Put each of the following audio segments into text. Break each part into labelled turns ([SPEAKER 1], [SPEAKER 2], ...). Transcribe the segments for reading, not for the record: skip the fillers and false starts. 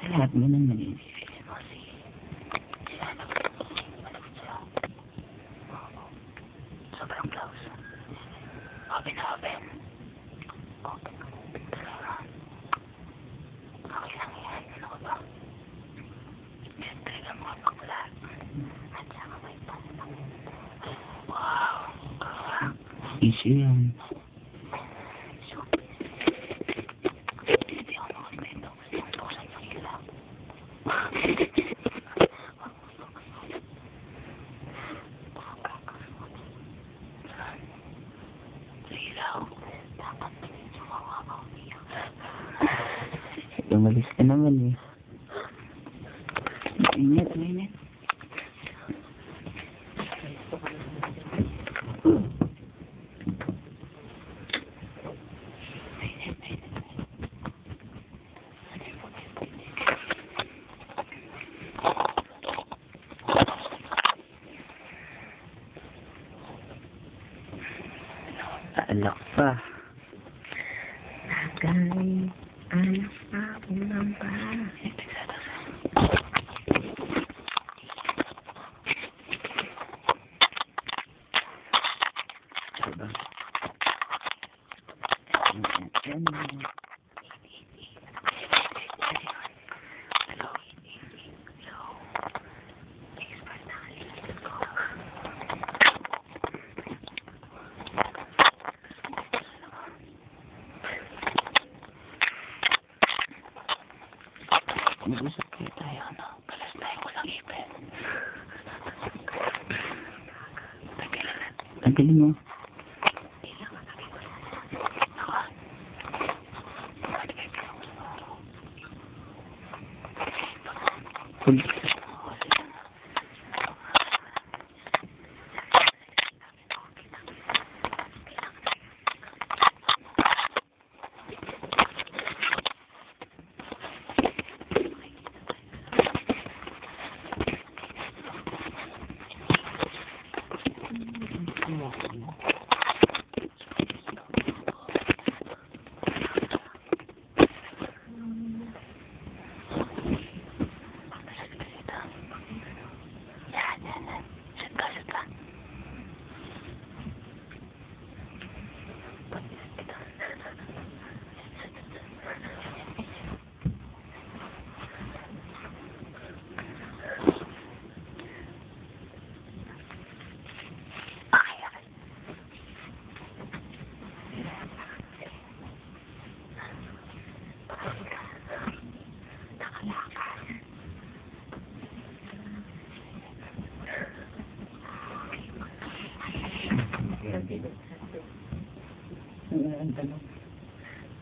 [SPEAKER 1] Lahat mo nang nalilipin mo si ano, malapit siya. Oo. Sobrang close. Open na open. Open na open talaga. Okay lang yan. Ano ka ba? Siyempre ka mga bakla. At saka may panang. Wow. Issue yan. Lumalis ka naman eh. Mainit, mainit. Alak pa.
[SPEAKER 2] Tagay, alak pa, ulang pa.
[SPEAKER 1] Diba? Mag-usap kayo tayo, ano? Palas tayo walang ipin. Tanggalin mo. Full. Ang tanong.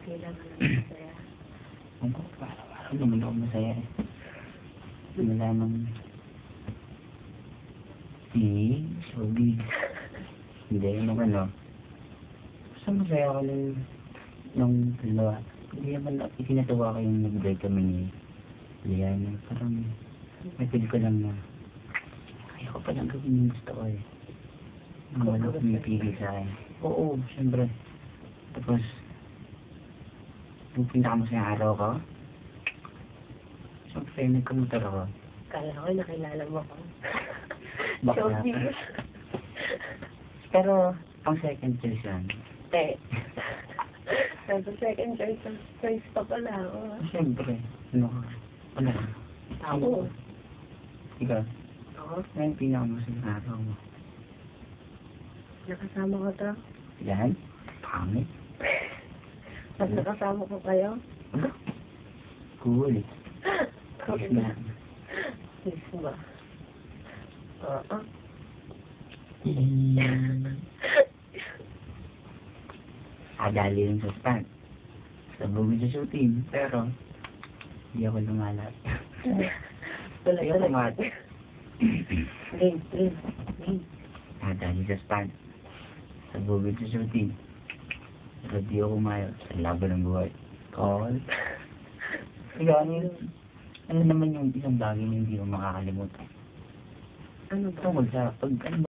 [SPEAKER 2] Kailangan lang masaya.
[SPEAKER 1] Ako, para naman ako masaya eh. Wala nang showbiz. Hindi naman no. Basta masaya ako nung dalawa. Hindi naman ikinatawa ko yung nag-break kami ni Lian. Parang may feel ko lang na ayoko pa lang gawin yung gusto ko eh. Wala ko pumipigil sa akin. Oo, siyempre. Tapos, yung pinakamasayang araw ko, siyempre, nagkamutar ako.
[SPEAKER 2] Kala ko nakilala mo ako.
[SPEAKER 1] Bakla pa. Pero, pang second choice yan.
[SPEAKER 2] Pero second choice pa pala ako.
[SPEAKER 1] Siyempre, ano ka? Wala.
[SPEAKER 2] Ako.
[SPEAKER 1] Ikaw?
[SPEAKER 2] Ako?
[SPEAKER 1] Ano yung pinakamasayang araw mo?
[SPEAKER 2] Nakasama ko to.
[SPEAKER 1] Yan? Pangit.
[SPEAKER 2] Pag nakasama ko kayo.
[SPEAKER 1] Cool.
[SPEAKER 2] Okay na. Yes ba? Oo.
[SPEAKER 1] Adali yung sa stand. Sabugin sa shooting. Pero, hindi ako lumalat.
[SPEAKER 2] Wala
[SPEAKER 1] Hindi ako lumalat.
[SPEAKER 2] Game.
[SPEAKER 1] Adali sa stand. Sabugin sa shooting. Pero di ako kumayo sa laban ng buhay. Call. Kaya ano naman yung isang bagay na hindi ko makakalimutan.
[SPEAKER 2] Ano ba?
[SPEAKER 1] Tungkol sa pag